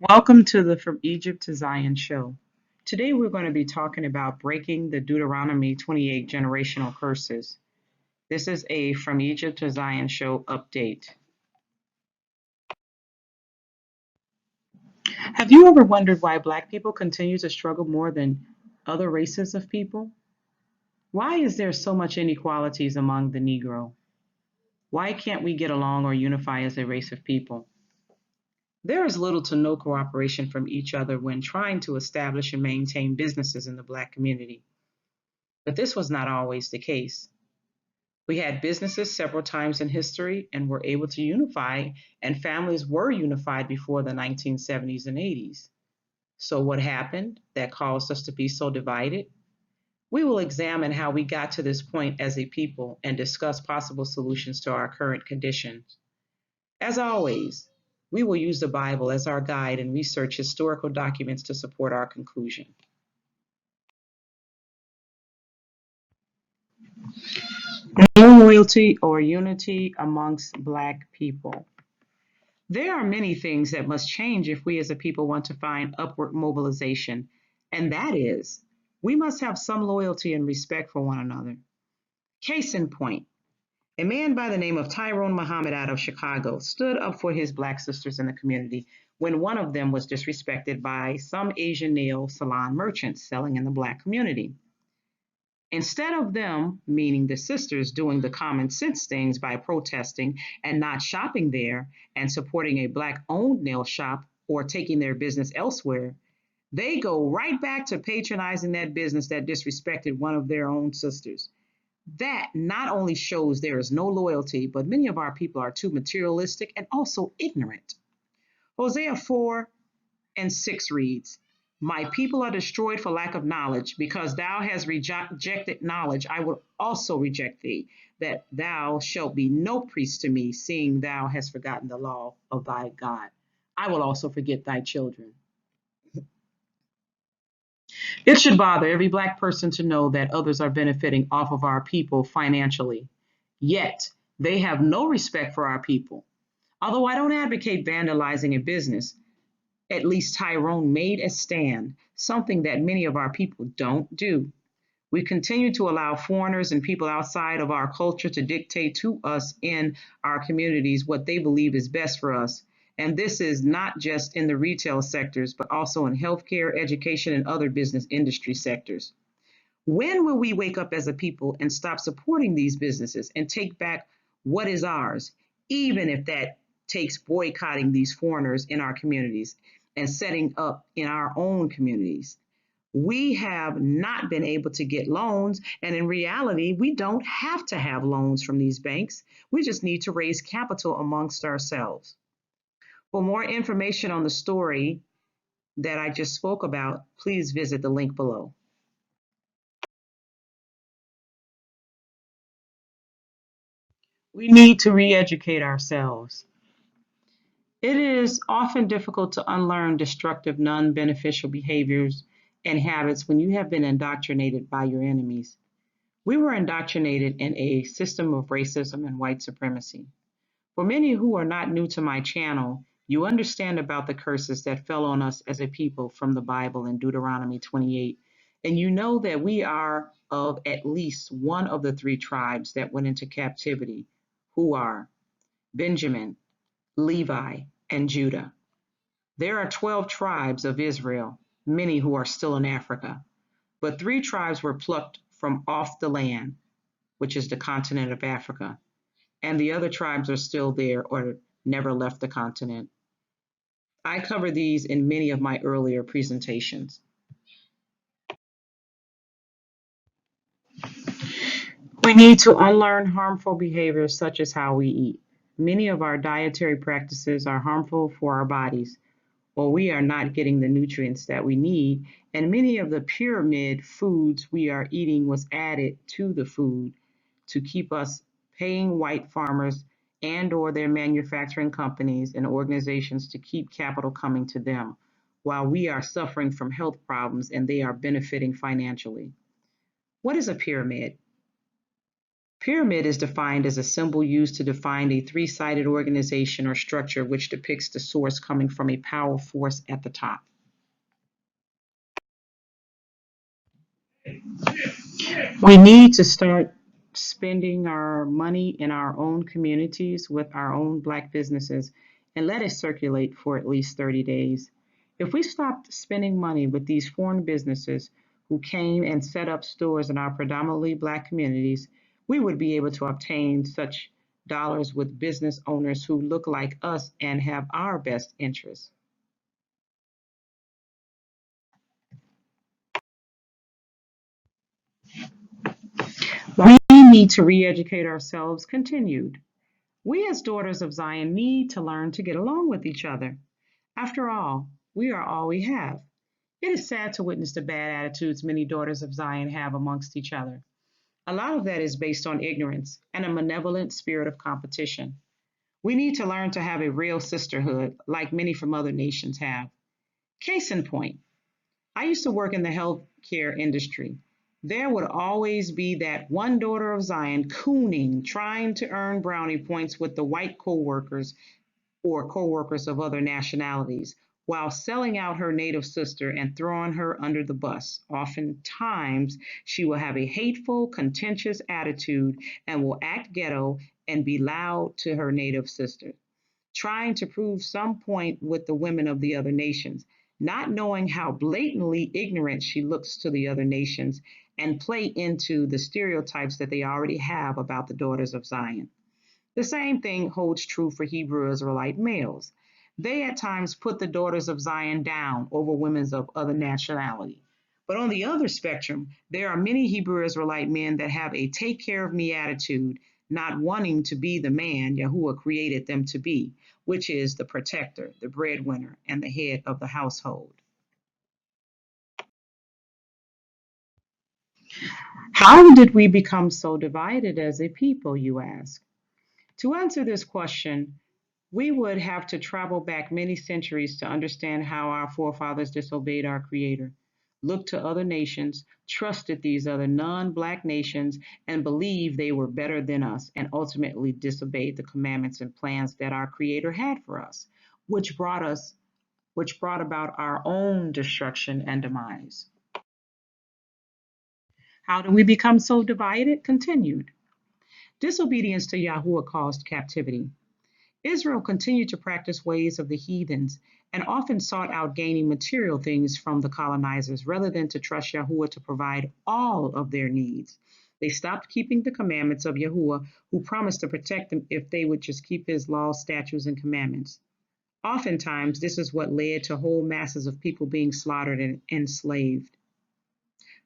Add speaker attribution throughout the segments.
Speaker 1: Welcome to the From Egypt to Zion show. Today we're going to be talking about breaking the Deuteronomy 28 generational curses. This is a From Egypt to Zion show update. Have you ever wondered why Black people continue to struggle more than other races of people? Why is there so much inequalities among the Negro? Why can't we get along or unify as a race of people? There is little to no cooperation from each other when trying to establish and maintain businesses in the Black community. But this was not always the case. We had businesses several times in history and were able to unify, and families were unified before the 1970s and 80s. So, what happened that caused us to be so divided? We will examine how we got to this point as a people and discuss possible solutions to our current conditions. As always, we will use the Bible as our guide and research historical documents to support our conclusion. No loyalty or unity amongst Black people. There are many things that must change if we as a people want to find upward mobilization, and that is, we must have some loyalty and respect for one another. Case in point, a man by the name of Tyrone Muhammad out of Chicago stood up for his Black sisters in the community when one of them was disrespected by some Asian nail salon merchants selling in the Black community. Instead of them, meaning the sisters, doing the common sense things by protesting and not shopping there and supporting a Black owned nail shop or taking their business elsewhere, they go right back to patronizing that business that disrespected one of their own sisters. That not only shows there is no loyalty, but many of our people are too materialistic and also ignorant. Hosea 4 and 6 reads, "My people are destroyed for lack of knowledge. Because thou hast rejected knowledge, I will also reject thee, that thou shalt be no priest to me, seeing thou hast forgotten the law of thy God. I will also forget thy children." It should bother every Black person to know that others are benefiting off of our people financially. Yet, they have no respect for our people. Although I don't advocate vandalizing a business, at least Tyrone made a stand, something that many of our people don't do. We continue to allow foreigners and people outside of our culture to dictate to us in our communities what they believe is best for us. And this is not just in the retail sectors, but also in healthcare, education, and other business industry sectors. When will we wake up as a people and stop supporting these businesses and take back what is ours, even if that takes boycotting these foreigners in our communities and setting up in our own communities? We have not been able to get loans, and in reality, we don't have to have loans from these banks. We just need to raise capital amongst ourselves. For more information on the story that I just spoke about, please visit the link below. We need to re educate ourselves. It is often difficult to unlearn destructive, non beneficial behaviors and habits when you have been indoctrinated by your enemies. We were indoctrinated in a system of racism and white supremacy. For many who are not new to my channel, you understand about the curses that fell on us as a people from the Bible in Deuteronomy 28, and you know that we are of at least one of the three tribes that went into captivity, who are Benjamin, Levi, and Judah. There are 12 tribes of Israel, many who are still in Africa, but three tribes were plucked from off the land, which is the continent of Africa, and the other tribes are still there or never left the continent. I cover these in many of my earlier presentations. We need to unlearn harmful behaviors such as how we eat. Many of our dietary practices are harmful for our bodies, or we are not getting the nutrients that we need, and many of the pyramid foods we are eating was added to the food to keep us paying white farmers and or their manufacturing companies and organizations to keep capital coming to them while we are suffering from health problems and they are benefiting financially. What is a pyramid? Pyramid is defined as a symbol used to define a three-sided organization or structure which depicts the source coming from a power force at the top. We need to start spending our money in our own communities with our own Black businesses and let it circulate for at least 30 days. If we stopped spending money with these foreign businesses who came and set up stores in our predominantly Black communities, we would be able to obtain such dollars with business owners who look like us and have our best interests. We need to re educate ourselves, continued. We, as daughters of Zion, need to learn to get along with each other. After all, we are all we have. It is sad to witness the bad attitudes many daughters of Zion have amongst each other. A lot of that is based on ignorance and a malevolent spirit of competition. We need to learn to have a real sisterhood, like many from other nations have. Case in point, I used to work in the healthcare industry. There would always be that one daughter of Zion cooning, trying to earn brownie points with the white coworkers or co-workers of other nationalities while selling out her native sister and throwing her under the bus. Oftentimes, she will have a hateful, contentious attitude and will act ghetto and be loud to her native sister, trying to prove some point with the women of the other nations, not knowing how blatantly ignorant she looks to the other nations and play into the stereotypes that they already have about the daughters of Zion. The same thing holds true for Hebrew Israelite males. They at times put the daughters of Zion down over women of other nationality. But on the other spectrum, there are many Hebrew Israelite men that have a take care of me attitude, not wanting to be the man Yahuwah created them to be, which is the protector, the breadwinner, and the head of the household. How did we become so divided as a people, you ask? To answer this question, we would have to travel back many centuries to understand how our forefathers disobeyed our Creator, looked to other nations, trusted these other non Black nations, and believed they were better than us, and ultimately disobeyed the commandments and plans that our Creator had for us, which brought about our own destruction and demise. How do we become so divided? Continued. Disobedience to Yahuwah caused captivity. Israel continued to practice ways of the heathens and often sought out gaining material things from the colonizers rather than to trust Yahuwah to provide all of their needs. They stopped keeping the commandments of Yahuwah, who promised to protect them if they would just keep his laws, statutes, and commandments. Oftentimes, this is what led to whole masses of people being slaughtered and enslaved.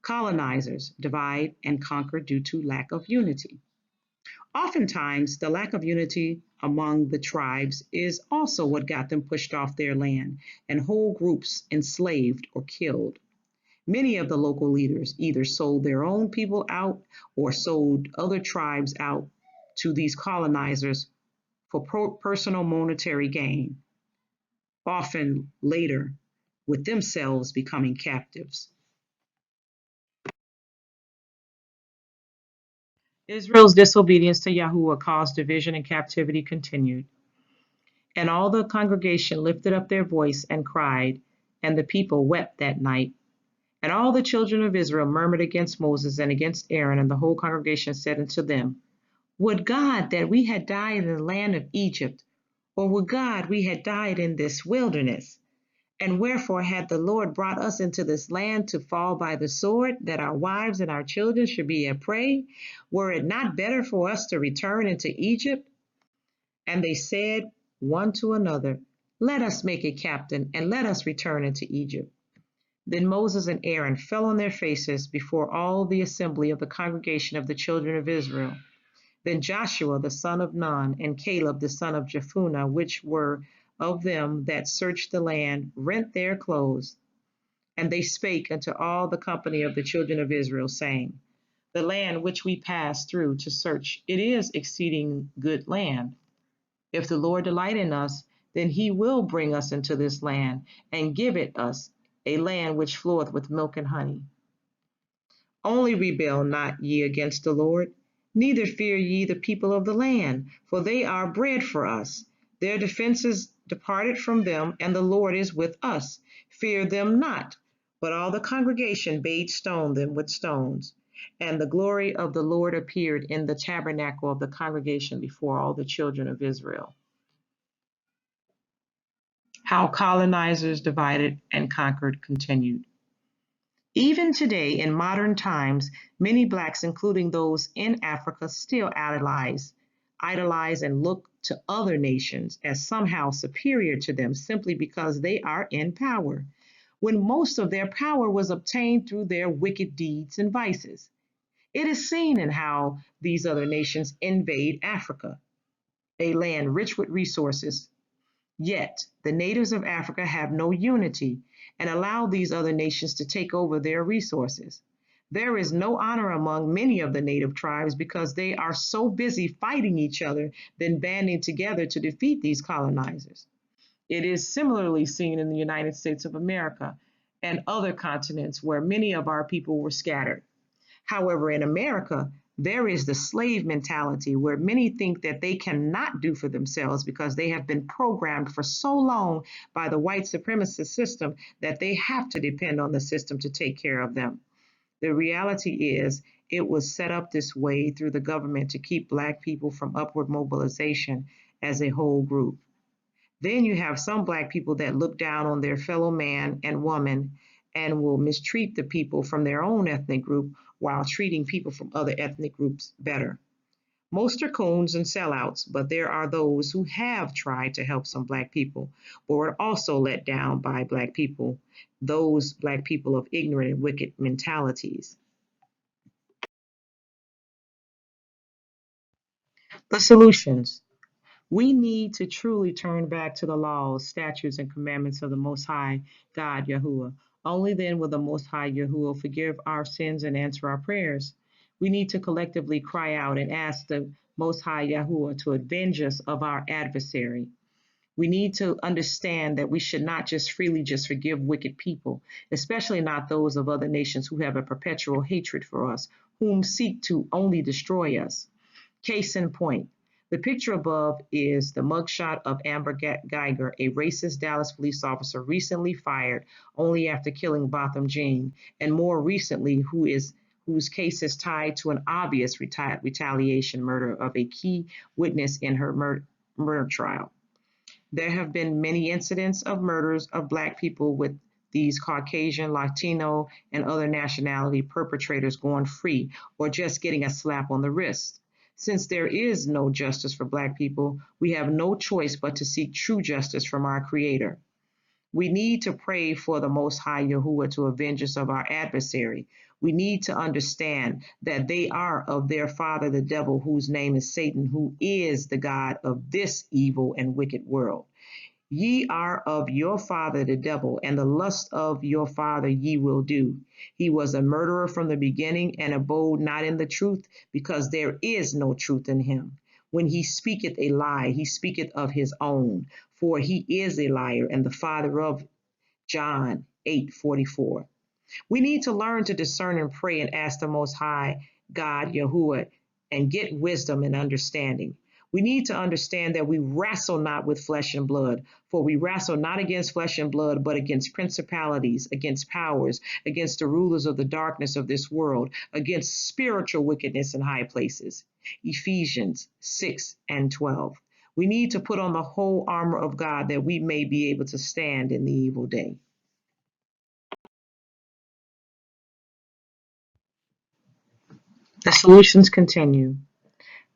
Speaker 1: Colonizers divide and conquer due to lack of unity. Oftentimes, the lack of unity among the tribes is also what got them pushed off their land and whole groups enslaved or killed. Many of the local leaders either sold their own people out or sold other tribes out to these colonizers for personal monetary gain, often later with themselves becoming captives. Israel's disobedience to Yahuwah caused division and captivity continued. And all the congregation lifted up their voice and cried, and the people wept that night. And all the children of Israel murmured against Moses and against Aaron, and the whole congregation said unto them, Would God that we had died in the land of Egypt, or would God we had died in this wilderness? And wherefore had the Lord brought us into this land to fall by the sword, that our wives and our children should be a prey? Were it not better for us to return into Egypt? And they said one to another, Let us make a captain, and let us return into Egypt. Then Moses and Aaron fell on their faces before all the assembly of the congregation of the children of Israel. Then Joshua the son of Nun and Caleb the son of Jephunneh, which were of them that searched the land, rent their clothes. And they spake unto all the company of the children of Israel, saying, The land which we passed through to search, it is exceeding good land. If the Lord delight in us, then he will bring us into this land and give it us, a land which floweth with milk and honey. Only rebel not ye against the Lord, Neither fear ye the people of the land, for they are bread for us. Their defenses departed from them, and the Lord is with us. Fear them not. But all the congregation bade stone them with stones. And the glory of the Lord appeared in the tabernacle of the congregation before all the children of Israel. How colonizers divided and conquered continued. Even today, in modern times, many blacks, including those in Africa, still idolize and look to other nations as somehow superior to them simply because they are in power, when most of their power was obtained through their wicked deeds and vices. It is seen in how these other nations invade Africa, a land rich with resources. Yet the natives of Africa have no unity and allow these other nations to take over their resources. There is no honor among many of the native tribes because they are so busy fighting each other than banding together to defeat these colonizers. It is similarly seen in the United States of America and other continents where many of our people were scattered. However, in America, there is the slave mentality where many think that they cannot do for themselves because they have been programmed for so long by the white supremacist system that they have to depend on the system to take care of them. The reality is, it was set up this way through the government to keep Black people from upward mobilization as a whole group. Then you have some Black people that look down on their fellow man and woman and will mistreat the people from their own ethnic group while treating people from other ethnic groups better. Most are coons and sellouts, but there are those who have tried to help some Black people, but were also let down by Black people, those Black people of ignorant and wicked mentalities. The solutions. We need to truly turn back to the laws, statutes, and commandments of the Most High God, Yahuwah. Only then will the Most High Yahuwah forgive our sins and answer our prayers. We need to collectively cry out and ask the Most High Yahuwah to avenge us of our adversary. We need to understand that we should not just freely just forgive wicked people, especially not those of other nations who have a perpetual hatred for us, whom seek to only destroy us. Case in point, the picture above is the mugshot of Amber Geiger, a racist Dallas police officer recently fired only after killing Botham Jean, and more recently, whose case is tied to an obvious retaliation murder of a key witness in her murder trial. There have been many incidents of murders of Black people with these Caucasian, Latino, and other nationality perpetrators going free or just getting a slap on the wrist. Since there is no justice for Black people, we have no choice but to seek true justice from our Creator. We need to pray for the Most High Yahuwah to avenge us of our adversary. We need to understand that they are of their father, the devil, whose name is Satan, who is the God of this evil and wicked world. Ye are of your father the devil, and the lust of your father ye will do. He was a murderer from the beginning, and abode not in the truth, because there is no truth in him. When he speaketh a lie, he speaketh of his own, for he is a liar, and the father of John 8:44. We need to learn to discern and pray and ask the Most High God, Yahuwah, and get wisdom and understanding. We need to understand that we wrestle not with flesh and blood, for we wrestle not against flesh and blood, but against principalities, against powers, against the rulers of the darkness of this world, against spiritual wickedness in high places. Ephesians 6:12. We need to put on the whole armor of God that we may be able to stand in the evil day. The solutions continue.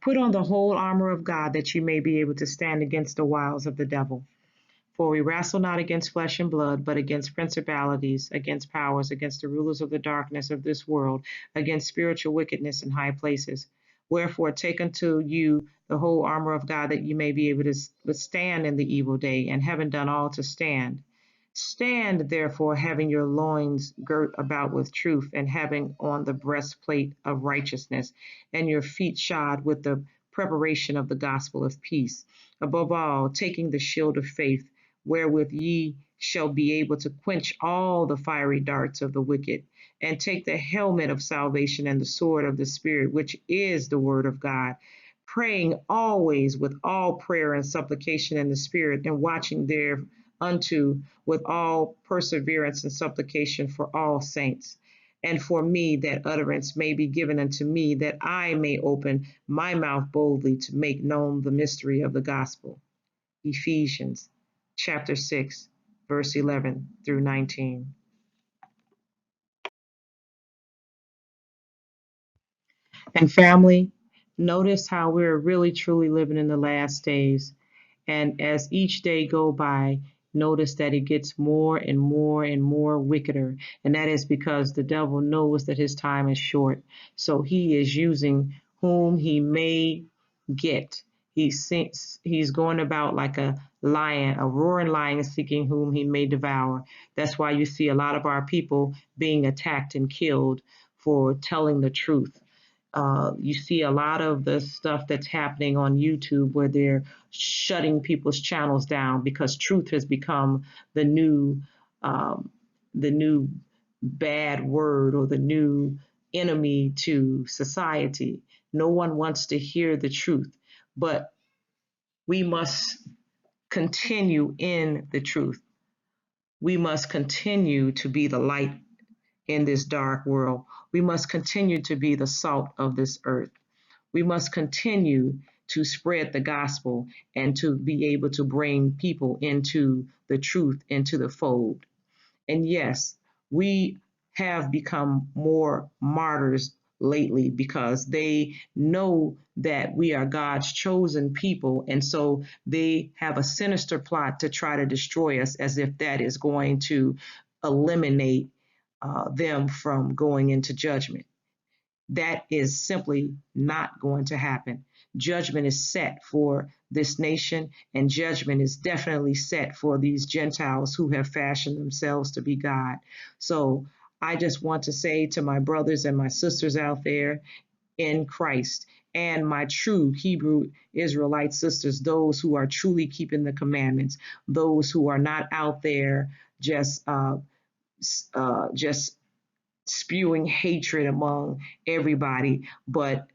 Speaker 1: Put on the whole armor of God that you may be able to stand against the wiles of the devil. For we wrestle not against flesh and blood, but against principalities, against powers, against the rulers of the darkness of this world, against spiritual wickedness in high places. Wherefore, take unto you the whole armor of God that you may be able to withstand in the evil day, and having done all to stand. Stand therefore, having your loins girt about with truth, and having on the breastplate of righteousness, and your feet shod with the preparation of the gospel of peace. Above all, taking the shield of faith, wherewith ye shall be able to quench all the fiery darts of the wicked, and take the helmet of salvation and the sword of the Spirit, which is the word of God, praying always with all prayer and supplication in the Spirit, and watching thereunto with all perseverance and supplication for all saints. And for me, that utterance may be given unto me, that I may open my mouth boldly to make known the mystery of the gospel. Ephesians chapter 6, verse 11 through 19. And family, notice how we're really truly living in the last days. And as each day go by, notice that it gets more and more and more wickeder. And that is because the devil knows that his time is short. So he is using whom he may get. He's going about like a lion, a roaring lion seeking whom he may devour. That's why you see a lot of our people being attacked and killed for telling the truth. You see a lot of the stuff that's happening on YouTube where they're shutting people's channels down because truth has become the new um, the new bad word or the new enemy to society. No one wants to hear the truth, but we must continue in the truth. We must continue to be the light in this dark world. We must continue to be the salt of this earth. We must continue to spread the gospel and to be able to bring people into the truth, into the fold. And yes, we have become more martyrs lately because they know that we are God's chosen people. And so they have a sinister plot to try to destroy us as if that is going to eliminate them from going into judgment. That is simply not going to happen. Judgment is set for this nation, and judgment is definitely set for these Gentiles who have fashioned themselves to be God. So I just want to say to my brothers and my sisters out there in Christ, and my true Hebrew Israelite sisters, those who are truly keeping the commandments, those who are not out there just spewing hatred among everybody, but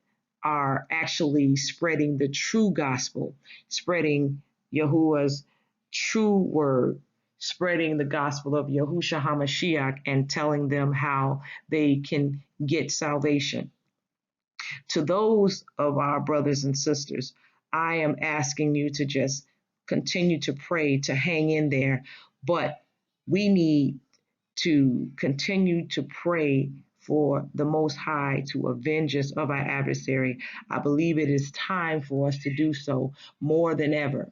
Speaker 1: are actually spreading the true gospel, spreading Yahuwah's true word, spreading the gospel of Yahushua HaMashiach and telling them how they can get salvation. To those of our brothers and sisters, I am asking you to just continue to pray, to hang in there, but we need to continue to pray for the Most High to avenge us of our adversary. I believe it is time for us to do so more than ever.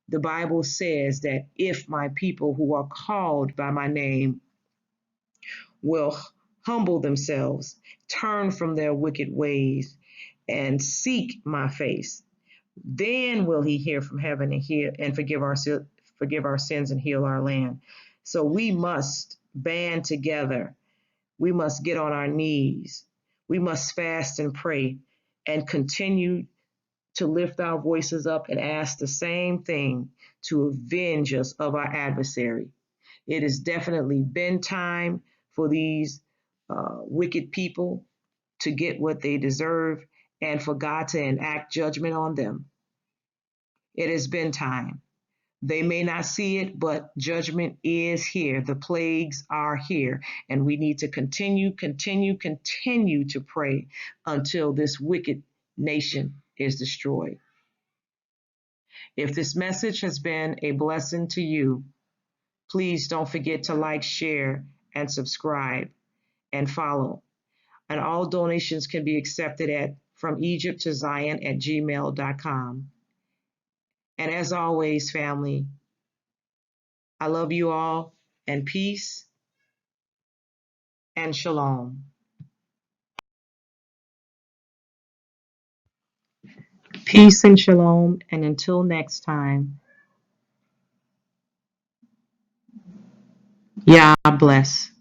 Speaker 1: The Bible says that if my people who are called by my name will humble themselves, turn from their wicked ways, and seek my face, then will he hear from heaven and hear and forgive our sins and heal our land. So we must band together. We must get on our knees. We must fast and pray and continue to lift our voices up and ask the same thing to avenge us of our adversary. It has definitely been time for these wicked people to get what they deserve and for God to enact judgment on them. It has been time. They may not see it, but judgment is here. The plagues are here. And we need to continue to pray until this wicked nation is destroyed. If this message has been a blessing to you, please don't forget to like, share, and subscribe and follow. And all donations can be accepted at from Egypt to Zion at gmail.com. And as always, family, I love you all, and peace and shalom. Peace and shalom, and until next time, Yah bless.